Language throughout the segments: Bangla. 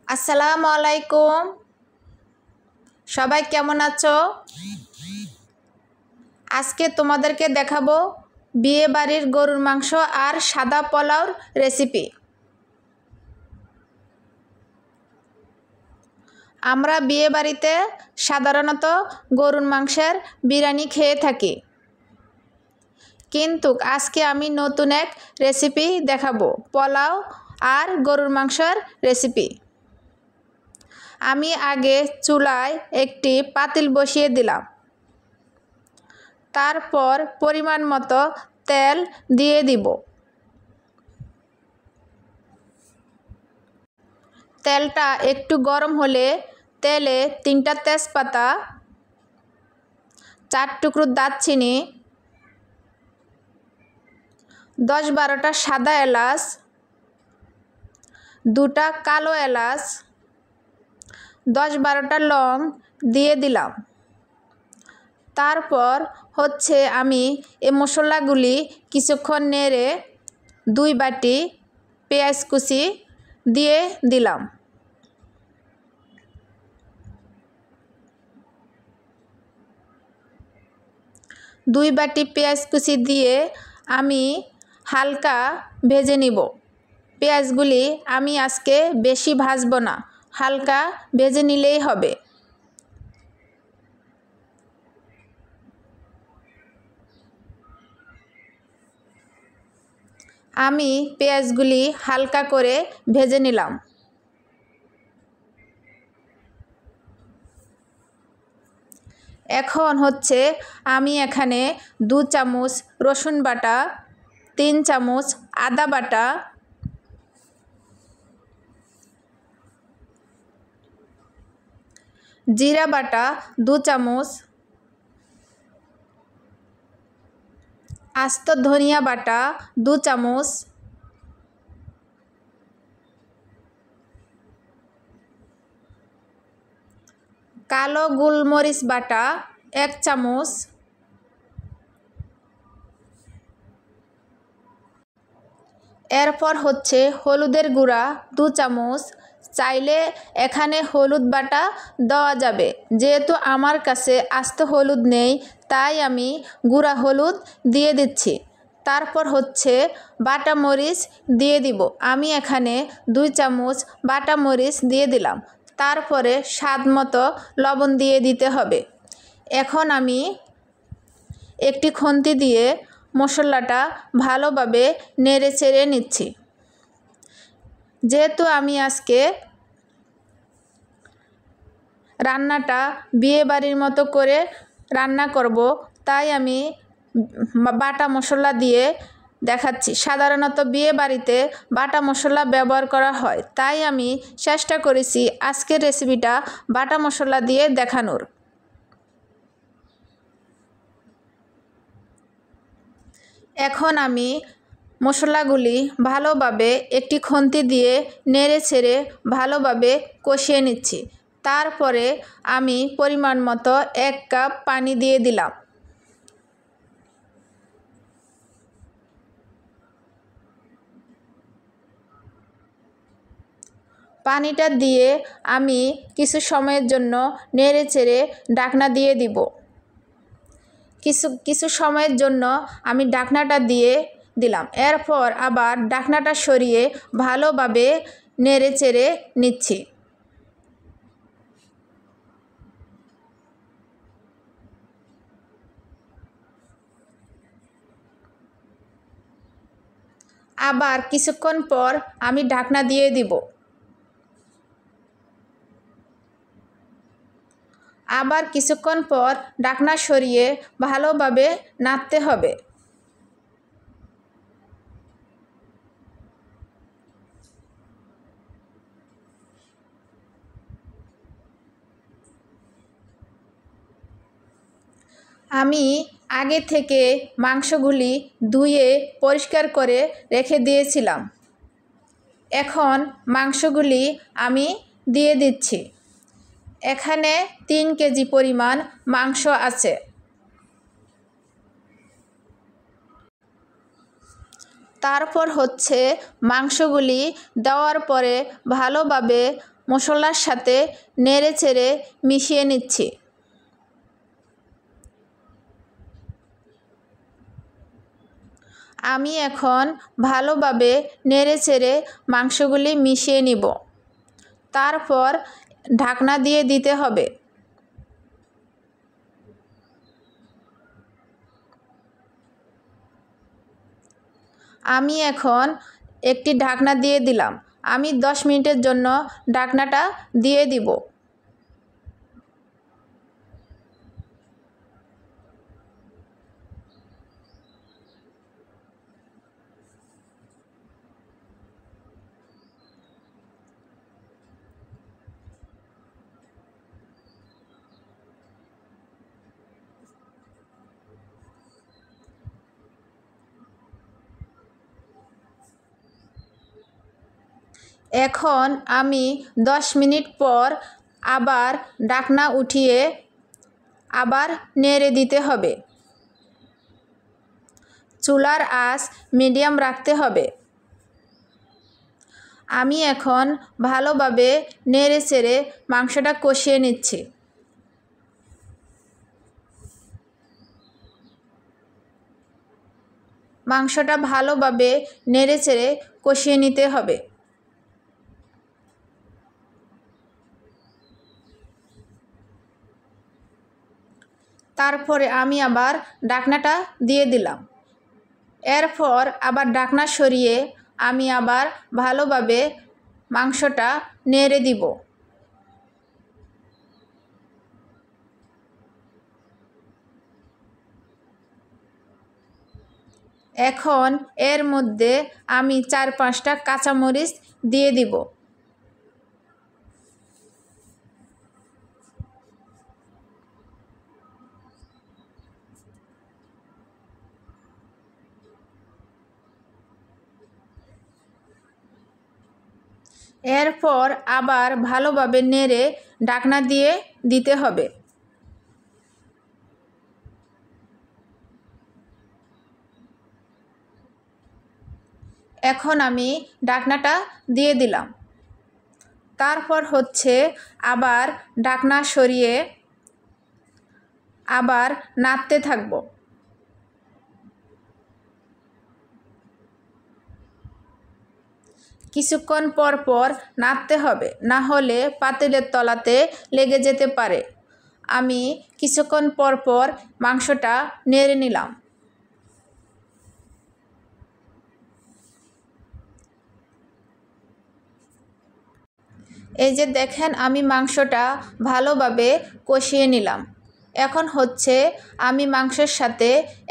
আসসালামু আলাইকুম। সবাই কেমন আছো? আজকে তোমাদেরকে দেখাবো বিয়ে বাড়ির গরুর মাংস আর সাদা পোলাওর রেসিপি। আমরা বিয়ে বাড়িতে সাধারণত গরুর মাংসের বিরিয়ানি খেয়ে থাকি, কিন্তু আজকে আমি নতুন এক রেসিপি দেখাবো, পোলাও আর গরুর মাংসের রেসিপি। আমি আগে চুলায় একটি পাতিল বসিয়ে দিলাম, তারপর পরিমাণ মতো তেল দিয়ে দিব। তেলটা একটু গরম হলে তেলে 3টা তেজপাতা, 4 টুকরো দারচিনি, 10-12টা সাদা এলাচ, 2টা কালো এলাচ, 10-12টা লং দিয়ে দিলাম। তারপর আমি এই মশলাগুলি কিছুক্ষণ নেড়ে 2 বাটি পেঁয়াজ কুচি দিয়ে দিলাম। দুই বাটি পেঁয়াজ কুচি দিয়ে আমি হালকা ভেজে নিব। পেঁয়াজগুলি আমি আজকে বেশি ভাজবো না, হালকা ভেজে নিলেই হবে। আমি পেঁয়াজগুলি হালকা করে ভেজে নিলাম। এখন আমি এখানে 2 চামচ রসুন বাটা, 3 চামচ আদা বাটা, জিরা বাটা 2 চামচ, আস্ত ধনিয়া বাটা 2 চামচ, কালো গোলমরিচ বাটা 1 চামচ, এরপর হলুদের গুঁড়া 2 চামচ। চাইলে এখানে হলুদ বাটা দেওয়া যাবে, যেহেতু আমার কাছে আস্ত হলুদ নেই তাই আমি গুঁড়া হলুদ দিয়ে দিচ্ছি। তারপর বাটা মরিচ দিয়ে দিব। আমি এখানে 2 চামচ বাটা মরিচ দিয়ে দিলাম। তারপরে স্বাদ মতো লবণ দিয়ে দিতে হবে। এখন আমি একটি খুন্তি দিয়ে মশলাটা ভালোভাবে নেড়ে চেড়ে নিচ্ছি। যেহেতু আমি আজকে রান্নাটা বিয়ে বাড়ির মতো করে রান্না করব, তাই আমি বাটা মশলা দিয়ে দেখাচ্ছি। সাধারণত বিয়ে বাড়িতে বাটা মশলা ব্যবহার করা হয়, তাই আমি চেষ্টা করেছি আজকের রেসিপিটা বাটা মশলা দিয়ে দেখানোর। এখন আমি মশলাগুলি ভালোভাবে একটি খুন্তি দিয়ে নেড়ে ছেড়ে ভালোভাবে কষিয়ে নিচ্ছি। তারপরে আমি পরিমাণ মতো 1 কাপ পানি দিয়ে দিলাম। পানিটা দিয়ে আমি কিছু সময়ের জন্য নেড়ে চেড়ে ঢাকনা দিয়ে দিব। কিছু সময়ের জন্য আমি ঢাকনাটা দিয়ে দিলাম। এরপর আবার ঢাকনাটা সরিয়ে ভালোভাবে নেড়ে চেড়ে নিচ্ছি। আবার কিছুক্ষণ পর আমি ঢাকনা দিয়ে দিব। আবার কিছুক্ষণ পর ঢাকনা সরিয়ে ভালোভাবে নাড়তে হবে। আমি আগে থেকে মাংসগুলি ধুয়ে পরিষ্কার করে রেখে দিয়েছিলাম। এখন মাংসগুলি আমি দিয়ে দিচ্ছি। এখানে 3 কেজি পরিমাণ মাংস আছে। তারপর মাংসগুলি দেওয়ার পরে ভালোভাবে মশলার সাথে নেড়ে চেড়ে মিশিয়ে নিচ্ছি। আমি এখন ভালোভাবে নেড়ে চেড়ে মাংসগুলি মিশিয়ে নিব। তারপর ঢাকনা দিয়ে দিতে হবে। আমি এখন একটি ঢাকনা দিয়ে দিলাম। আমি 10 মিনিটের জন্য ঢাকনাটা দিয়ে দিব। এখন আমি 10 মিনিট পর আবার ঢাকনা উঠিয়ে আবার নেড়ে দিতে হবে। চুলার আঁচ মিডিয়াম রাখতে হবে। আমি এখন ভালোভাবে নেড়ে চেড়ে মাংসটা কষিয়ে নিচ্ছি। মাংসটা ভালোভাবে নেড়ে চেড়ে কষিয়ে নিতে হবে। তারপরে আমি আবার ঢাকনাটা দিয়ে দিলাম। এরপর আবার ঢাকনা সরিয়ে আমি আবার ভালোভাবে মাংসটা নেড়ে দিব। এখন এর মধ্যে আমি 4-5টা কাঁচামরিচ দিয়ে দিব। এরপর আবার ভালোভাবে নেড়ে ঢাকনা দিয়ে দিতে হবে। এখন আমি ঢাকনাটা দিয়ে দিলাম। তারপর আবার ঢাকনা সরিয়ে আবার নাড়তে থাকব। কিছুক্ষণ পর পর নাড়তে হবে, না হলে পাতিলের তলাতে লেগে যেতে পারে। আমি কিছুক্ষণ পর পর মাংসটা নেড়ে নিলাম। এই যে দেখেন, আমি মাংসটা ভালোভাবে কষিয়ে নিলাম। এখন আমি মাংসের সাথে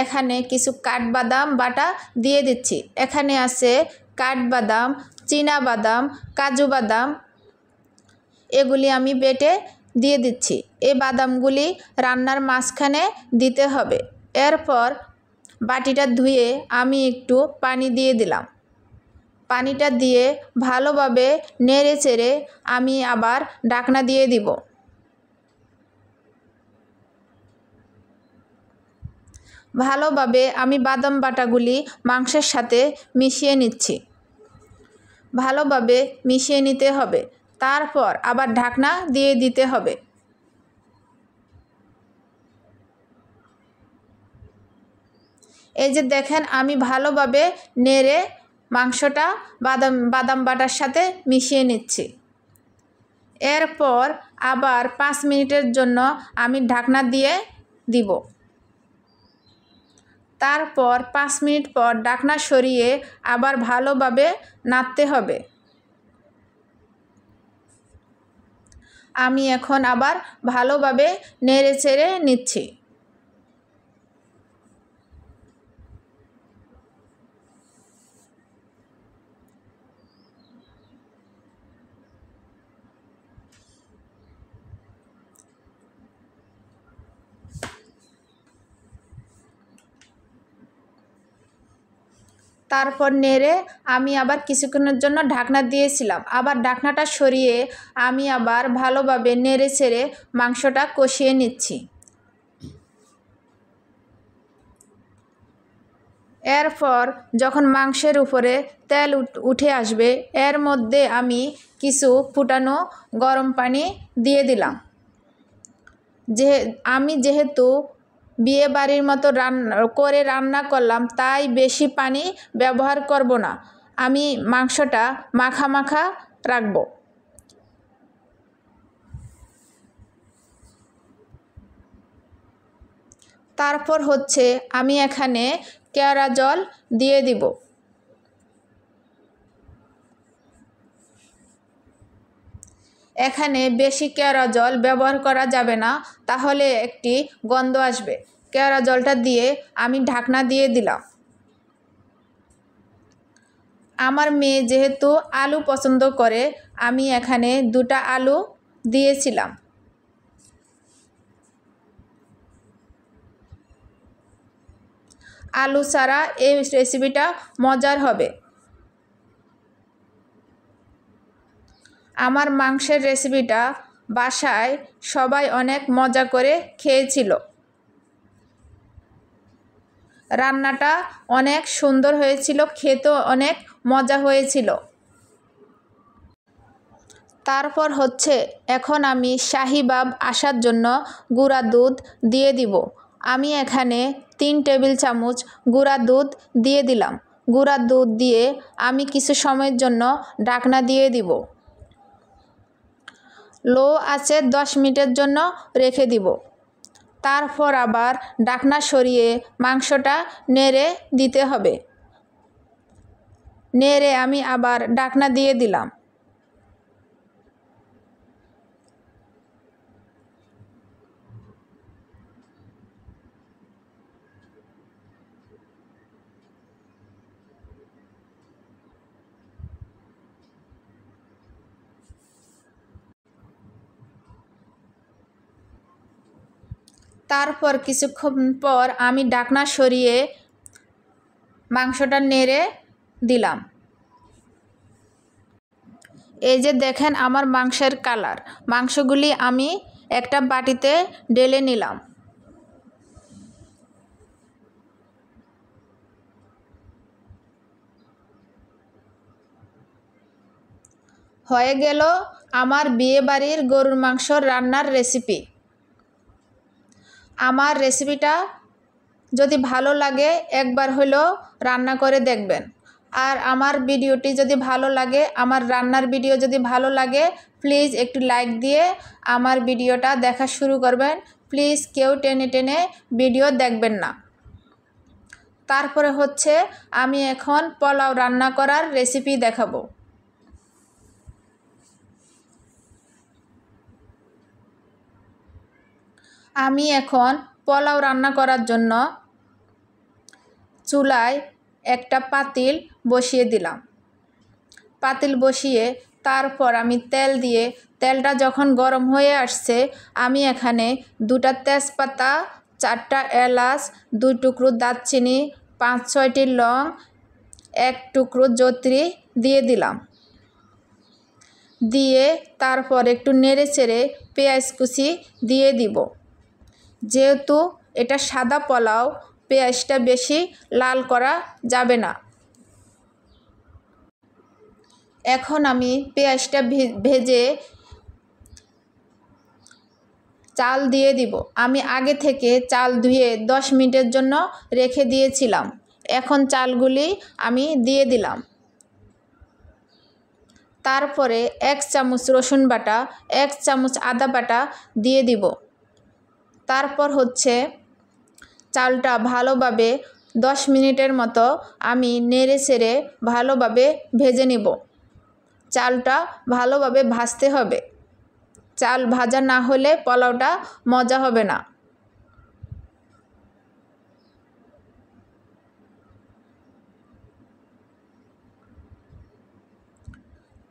এখানে কিছু কাঠবাদাম বাটা দিয়ে দিচ্ছি। এখানে আছে কাঠবাদাম, চীনা বাদাম, কাজু বাদাম, এগুলি আমি বেটে দিয়ে দিচ্ছি। এই বাদামগুলি রান্নার মাঝখানে দিতে হবে। এরপর বাটিটা ধুয়ে আমি একটু পানি দিয়ে দিলাম। পানিটা দিয়ে ভালোভাবে নেড়ে চেড়ে আমি আবার ঢাকনা দিয়ে দিব। ভালোভাবে আমি বাদাম বাটাগুলি মাংসের সাথে মিশিয়ে নিচ্ছি। ভালোভাবে মিশিয়ে নিতে হবে। তারপর আবার ঢাকনা দিয়ে দিতে হবে। এই যে দেখেন, আমি ভালোভাবে নেড়ে মাংসটা বাদাম বাটার সাথে মিশিয়ে নিচ্ছি। এরপর আবার 5 মিনিটের জন্য আমি ঢাকনা দিয়ে দিব। তারপর 5 মিনিট পর ঢাকনা সরিয়ে আবার ভালোভাবে নাড়তে হবে। আমি এখন আবার ভালোভাবে নেড়ে চেড়ে নিচ্ছি। তারপর নেড়ে আমি আবার কিছুক্ষণের জন্য ঢাকনা দিয়েছিলাম। আবার ঢাকনাটা সরিয়ে আমি আবার ভালোভাবে নেড়ে চেড়ে মাংসটা কষিয়ে নিচ্ছি। এরপর যখন মাংসের উপরে তেল উঠে আসবে এর মধ্যে আমি কিছু ফুটানো গরম পানি দিয়ে দিলাম। আমি যেহেতু বিয়ে বাড়ির মতো রান্না করলাম তাই বেশি পানি ব্যবহার করব না, আমি মাংসটা মাখা মাখা রাখব। তারপর হচ্ছে আমি এখানে কেওড়া জল দিয়ে দিব। এখানে বেশি কেওড়া জল ব্যবহার করা যাবে না, তাহলে একটি গন্ধ আসবে। কেওড়া জলটা দিয়ে আমি ঢাকনা দিয়ে দিলাম। আমার মেয়ে যেহেতু আলু পছন্দ করে আমি এখানে 2টা আলু দিয়েছিলাম। আলু ছাড়া এই রেসিপিটা মজার হবে। আমার মাংসের রেসিপিটা বাসায় সবাই অনেক মজা করে খেয়েছিল। রান্নাটা অনেক সুন্দর হয়েছিল, খেতেও অনেক মজা হয়েছিল। তারপর হচ্ছে এখন আমি শাহি ভাব আসার জন্য গুঁড়া দুধ দিয়ে দিব। আমি এখানে 3 টেবিল চামচ গুঁড়া দুধ দিয়ে দিলাম। গুঁড়া দুধ দিয়ে আমি কিছু সময়ের জন্য ঢাকনা দিয়ে দিব। লো আঁচে 10 মিনিটের জন্য রেখে দিব। তারপর আবার ঢাকনা সরিয়ে মাংসটা নেড়ে দিতে হবে। নেড়ে আমি আবার ঢাকনা দিয়ে দিলাম। তারপর কিছুক্ষণ পর আমি ঢাকনা সরিয়ে মাংসটা নেড়ে দিলাম। এই যে দেখেন আমার মাংসের কালার। মাংসগুলি আমি একটা বাটিতে ঢেলে নিলাম। হয়ে গেল আমার বিয়েবাড়ির গরুর মাংস রান্নার রেসিপি। আমার রেসিপিটা যদি ভালো লাগে একবার হলেও রান্না করে দেখবেন। আর আমার ভিডিওটি যদি ভালো লাগে, আমার রান্নার ভিডিও যদি ভালো লাগে, প্লিজ একটু লাইক দিয়ে আমার ভিডিওটা দেখা শুরু করবেন। প্লিজ কেউ টেনে টেনে ভিডিও দেখবেন না। তারপরে হচ্ছে আমি এখন পোলাও রান্না করার রেসিপি দেখাবো। আমি এখন পোলাও রান্না করার জন্য চুলায় একটা পাতিল বসিয়ে দিলাম। পাতিল বসিয়ে তারপর আমি তেল দিয়ে তেলটা যখন গরম হয়ে আসছে আমি এখানে 2টা তেজপাতা, 4টা এলাচ, 2 টুকরো দারচিনি, 5-6টি লং, 1 টুকরো জয়িত্রী দিয়ে দিলাম। দিয়ে তারপর একটু নেড়ে চেড়ে পেঁয়াজ কুচি দিয়ে দিব। যেহেতু এটা সাদা পোলাও, পেঁয়াজটা বেশি লাল করা যাবে না। এখন আমি পেঁয়াজটা ভেজে চাল দিয়ে দিব। আমি আগে থেকে চাল ধুয়ে 10 মিনিটের জন্য রেখে দিয়েছিলাম। এখন চালগুলি আমি দিয়ে দিলাম। তারপরে 1 চামচ রসুন বাটা, 1 চামচ আদা বাটা দিয়ে দিব। তারপর হচ্ছে চালটা ভালোভাবে 10 মিনিটের মতো আমি নেড়ে চেড়ে ভালোভাবে ভেজে নেব। চালটা ভালোভাবে ভাজতে হবে। চাল ভাজা না হলে পোলাওটা মজা হবে না।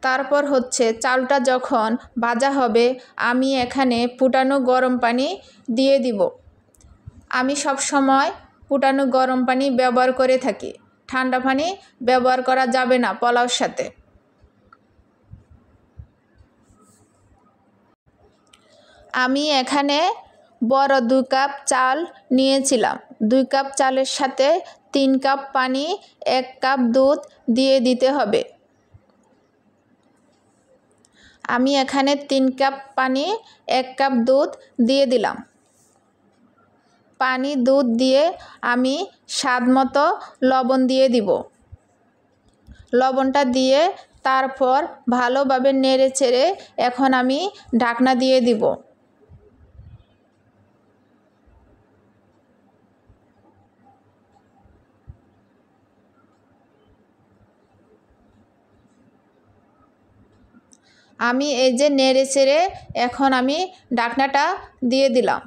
তারপর হচ্ছে চালটা যখন ভাজা হবে আমি এখানে ফুটানো গরম পানি দিয়ে দিব। আমি সব সময় ফুটানো গরম পানি ব্যবহার করে থাকি। ঠান্ডা পানি ব্যবহার করা যাবে না পোলাওর সাথে। আমি এখানে বড় 2 কাপ চাল নিয়েছিলাম। 2 কাপ চালের সাথে 3 কাপ পানি 1 কাপ দুধ দিয়ে দিতে হবে। আমি এখানে 3 কাপ পানি 1 কাপ দুধ দিয়ে দিলাম। পানি দুধ দিয়ে আমি স্বাদমতো লবণ দিয়ে দিব। লবণটা দিয়ে তারপর ভালোভাবে নেড়েচেড়ে এখন আমি ঢাকনা দিয়ে দিব। আমি এই যে নেড়েচেড়ে এখন আমি ঢাকনাটা দিয়ে দিলাম।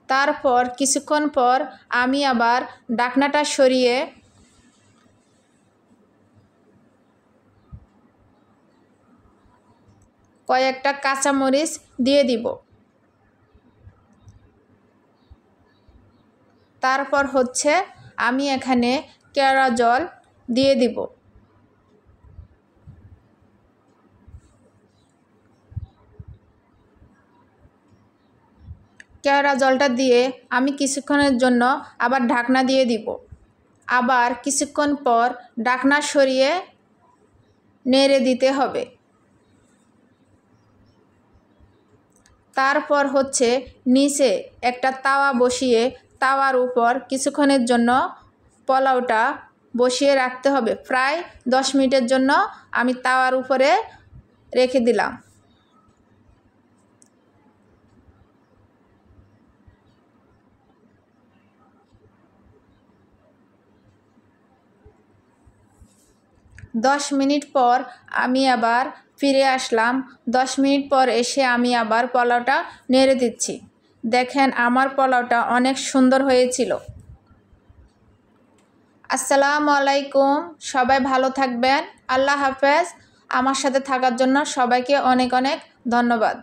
তারপর কিছুক্ষণ পর আমি আবার ঢাকনাটা সরিয়ে কয়েকটা কাঁচামরিচ দিয়ে দিব। তারপর হচ্ছে আমি এখানে কেওড়া জল দিয়ে দিব। কেওড়া জলটা দিয়ে আমি কিছুক্ষণের জন্য আবার ঢাকনা দিয়ে দিব। আবার কিছুক্ষণ পর ঢাকনা সরিয়ে নেড়ে দিতে হবে। তারপর হচ্ছে নিচে একটা তাওয়া বসিয়ে তাওয়ার উপর কিছুক্ষণের জন্য পোলাওটা বসিয়ে রাখতে হবে। প্রায় 10 মিনিটের জন্য আমি তাওয়ার উপরে রেখে দিলাম। দশ মিনিট পর আমি আবার ফিরে আসলাম। 10 মিনিট পর এসে আমি আবার পোলাওটা নেড়ে দিচ্ছি। দেখেন আমার পোলাওটা অনেক সুন্দর হয়েছিল। আসসালামু আলাইকুম, সবাই ভালো থাকবেন। আল্লাহ হাফেজ। আমার সাথে থাকার জন্য সবাইকে অনেক অনেক ধন্যবাদ।